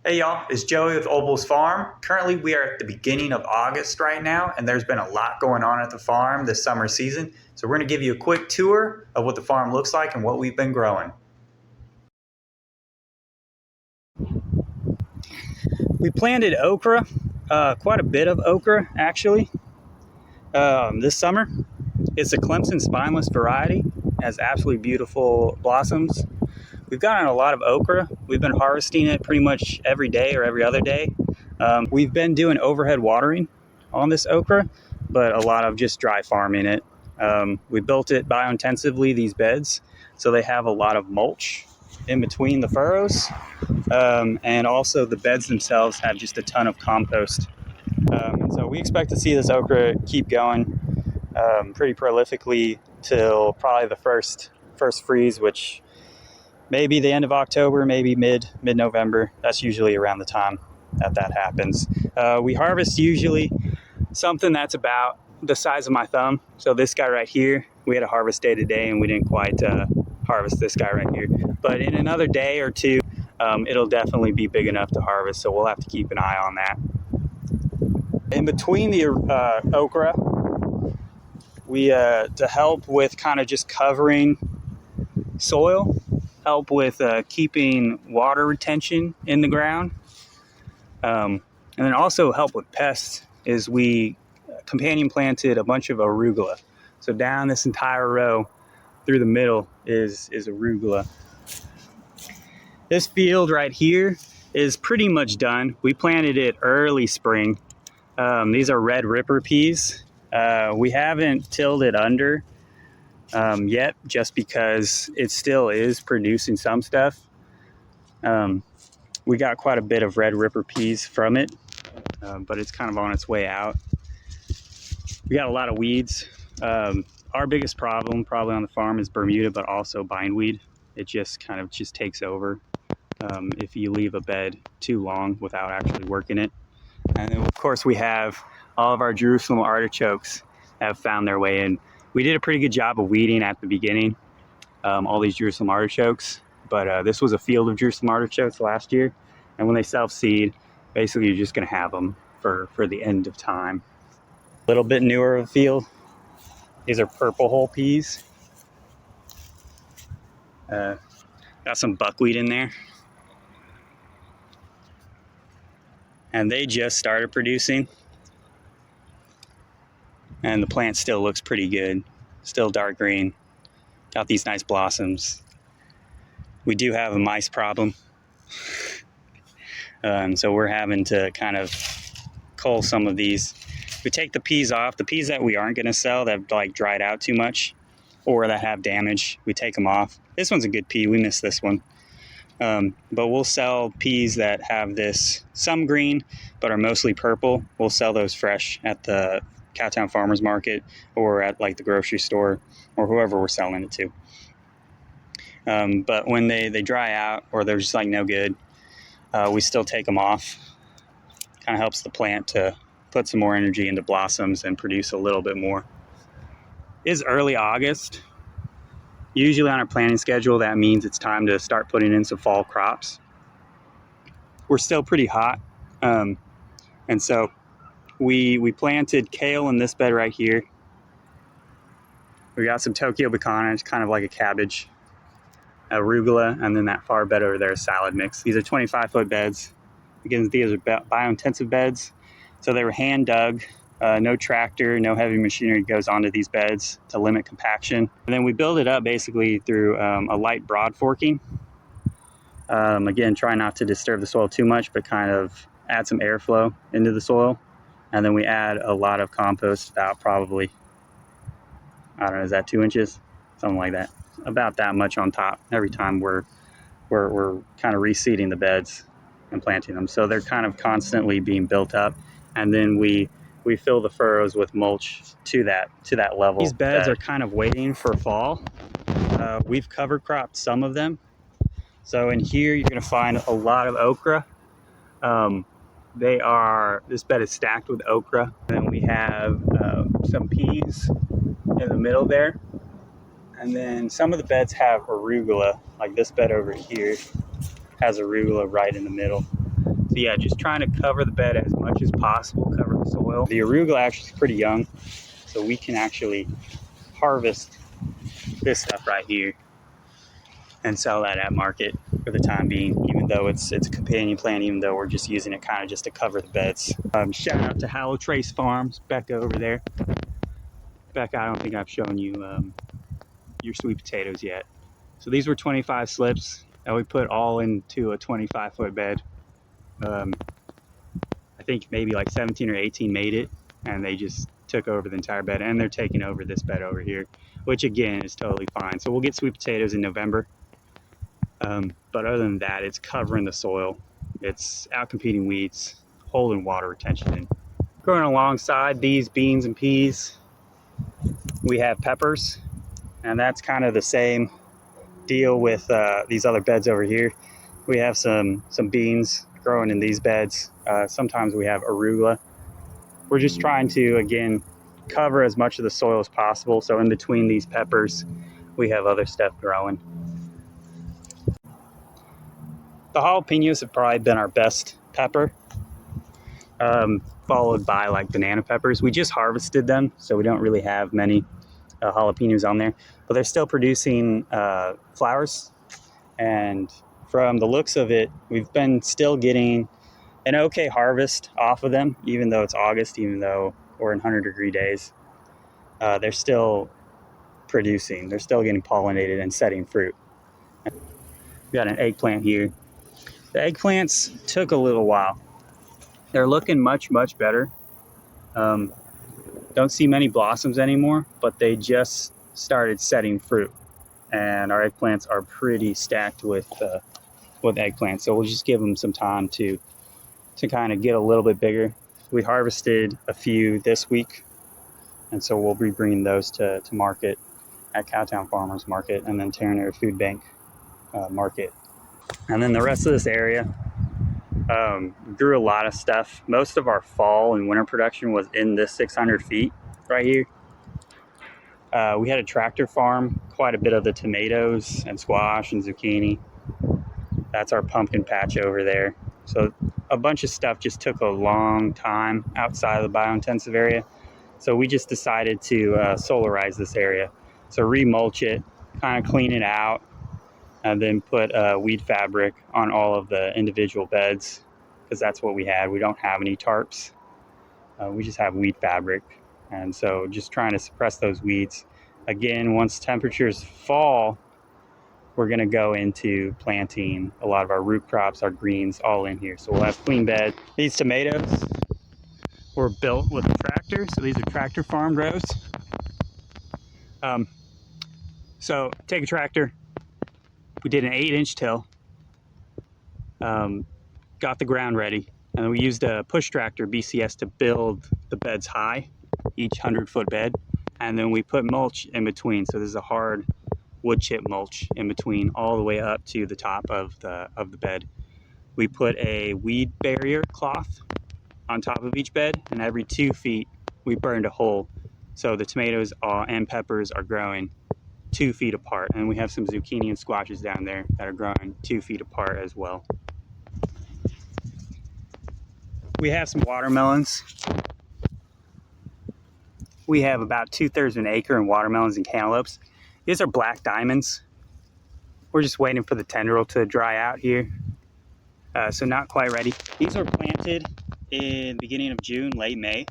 Hey y'all, it's Joey with Opal's Farm. Currently we are at the beginning of August right now, and there's been a lot going on at the farm this summer season. So we're going to give you a quick tour of what the farm looks like and what we've been growing. We planted okra, quite a bit of okra actually, this summer. It's a Clemson spineless variety, has absolutely beautiful blossoms. We've gotten a lot of okra. We've been harvesting it pretty much every day or every other day. We've been doing overhead watering on this okra, but a lot of just dry farming it. We built it biointensively, these beds, so they have a lot of mulch in between the furrows. And also the beds themselves have just a ton of compost. And so we expect to see this okra keep going pretty prolifically till probably the first freeze, which may be the end of October, maybe mid-November. That's usually around the time that happens. We harvest usually something that's about the size of my thumb. So this guy right here, we had a harvest day today and we didn't quite harvest this guy right here. But in another day or two, it'll definitely be big enough to harvest. So we'll have to keep an eye on that. In between the okra, we to help with kind of just covering soil, help with keeping water retention in the ground, and then also help with pests, is we companion planted a bunch of arugula. So down this entire row through the middle is arugula. This field right here is pretty much done. We planted it early spring. These are red ripper peas. We haven't tilled it under yet, just because it still is producing some stuff. We got quite a bit of red ripper peas from it, but it's kind of on its way out. We got a lot of weeds. Our biggest problem probably on the farm is Bermuda, but also bindweed. It just kind of takes over if you leave a bed too long without actually working it. And then of course we have all of our Jerusalem artichokes have found their way in. We did a pretty good job of weeding at the beginning, all these Jerusalem artichokes, but this was a field of Jerusalem artichokes last year. And when they self-seed, basically you're just gonna have them for the end of time. A little bit newer of a field. These are purple hull peas. Got some buckwheat in there. And they just started producing. And the plant still looks pretty good. Still dark green. Got these nice blossoms. We do have a mice problem. So we're having to kind of cull some of these. We take the peas off. The peas that we aren't going to sell, that have like dried out too much or that have damage, we take them off. This one's a good pea. We missed this one. But we'll sell peas that have this, some green, but are mostly purple. We'll sell those fresh at the Cowtown Farmers Market or at like the grocery store or whoever we're selling it to. But when they dry out or they're just like no good, we still take them off. Kind of helps the plant to put some more energy into blossoms and produce a little bit more. It's early August. Usually on our planting schedule, that means it's time to start putting in some fall crops. We're still pretty hot. And so we planted kale in this bed right here. We got some Tokyo Bacana, it's kind of like a cabbage, arugula, and then that far bed over there is salad mix. These are 25-foot beds. Again, these are biointensive beds. So they were hand dug. No tractor, no heavy machinery goes onto these beds to limit compaction. And then we build it up basically through a light broad forking. Again, try not to disturb the soil too much, but kind of add some airflow into the soil. And then we add a lot of compost, about probably, I don't know, is that 2 inches? Something like that. About that much on top every time we're kind of reseeding the beds and planting them. So they're kind of constantly being built up. And then we fill the furrows with mulch to that level. These beds are kind of waiting for fall. We've cover cropped some of them. So in here, you're gonna find a lot of okra. This bed is stacked with okra. Then we have some peas in the middle there. And then some of the beds have arugula, like this bed over here has arugula right in the middle. So yeah, just trying to cover the bed as much as possible, cover the soil. The arugula actually is pretty young, so we can actually harvest this stuff right here and sell that at market for the time being, even though it's a companion plant, even though we're just using it kind of just to cover the beds. Shout out to Hallow Trace Farms, Becca over there. Becca, I don't think I've shown you your sweet potatoes yet. So these were 25 slips that we put all into a 25-foot bed. I think maybe like 17 or 18 made it, and they just took over the entire bed, and they're taking over this bed over here, which again is totally fine. So we'll get sweet potatoes in November. But other than that, it's covering the soil. It's out-competing weeds, holding water retention in. Growing alongside these beans and peas, we have peppers, and that's kind of the same deal with these other beds over here. We have some beans growing in these beds. Sometimes we have arugula. We're just trying to, again, cover as much of the soil as possible. So in between these peppers, we have other stuff growing. The jalapenos have probably been our best pepper, followed by like banana peppers. We just harvested them, so we don't really have many jalapenos on there, but they're still producing flowers. And from the looks of it, we've been still getting an okay harvest off of them, even though it's August, even though we're in 100-degree days. They're still producing. They're still getting pollinated and setting fruit. We got an eggplant here. The eggplants took a little while. They're looking much, much better. Don't see many blossoms anymore, but they just started setting fruit. And our eggplants are pretty stacked with eggplants. So we'll just give them some time to kind of get a little bit bigger. We harvested a few this week, and so we'll be bringing those to market at Cowtown Farmers Market and then Terranera Food Bank Market. And then the rest of this area grew a lot of stuff. Most of our fall and winter production was in this 600 feet right here. We had a tractor farm, quite a bit of the tomatoes and squash and zucchini. That's our pumpkin patch over there. So a bunch of stuff just took a long time outside of the biointensive area. So we just decided to solarize this area. So remulch it, kind of clean it out, and then put weed fabric on all of the individual beds, because that's what we had. We don't have any tarps. We just have weed fabric. And so just trying to suppress those weeds. Again, once temperatures fall, we're going to go into planting a lot of our root crops, our greens, all in here. So we'll have clean bed. These tomatoes were built with a tractor. So these are tractor farm rows. So take a tractor. We did an 8-inch till, got the ground ready, and we used a push tractor BCS to build the beds high, each 100-foot bed, and then we put mulch in between. So there's a hard wood chip mulch in between, all the way up to the top of the bed. We put a weed barrier cloth on top of each bed, and every 2 feet we burned a hole. So the tomatoes and peppers are growing 2 feet apart, and we have some zucchini and squashes down there that are growing 2 feet apart as well. We have some watermelons. We have about 2/3 of an acre in watermelons and cantaloupes. These are black diamonds. We're just waiting for the tendril to dry out here. So not quite ready. These were planted in the beginning of June, late May.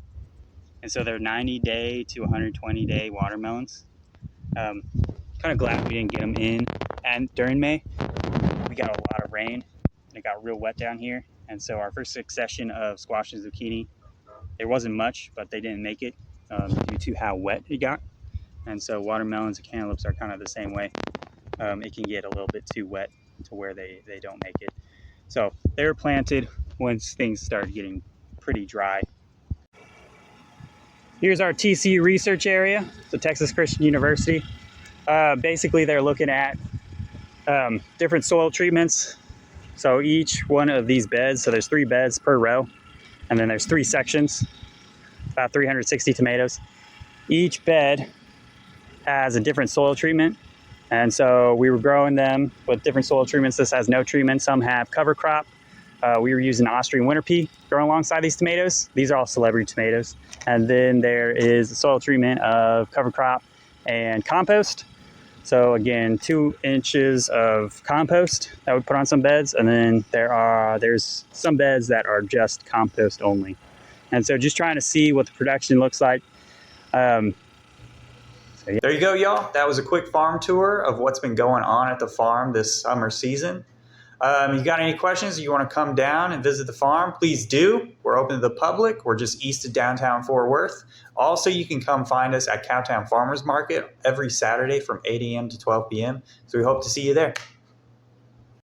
And so they're 90-day to 120-day watermelons. Kind of glad we didn't get them in and during May. We got a lot of rain and it got real wet down here. And so our first succession of squash and zucchini, there wasn't much, but they didn't make it due to how wet it got. And so watermelons and cantaloupes are kind of the same way. It can get a little bit too wet to where they don't make it. So they were planted once things started getting pretty dry. Here's our TCU research area, so Texas Christian University. Basically, they're looking at different soil treatments. So each one of these beds, so there's 3 beds per row, and then there's 3 sections, about 360 tomatoes. Each bed has a different soil treatment. And so we were growing them with different soil treatments. This has no treatment. Some have cover crop. We were using Austrian winter pea growing alongside these tomatoes. These are all celebrity tomatoes. And then there is the soil treatment of cover crop and compost. So again, 2 inches of compost that we put on some beds, and then there's some beds that are just compost only. And so just trying to see what the production looks like. So yeah. There you go, y'all. That was a quick farm tour of what's been going on at the farm this summer season. You got any questions? You want to come down and visit the farm? Please do. We're open to the public. We're just east of downtown Fort Worth. Also, you can come find us at Cowtown Farmers Market every Saturday from 8 a.m. to 12 p.m. So we hope to see you there.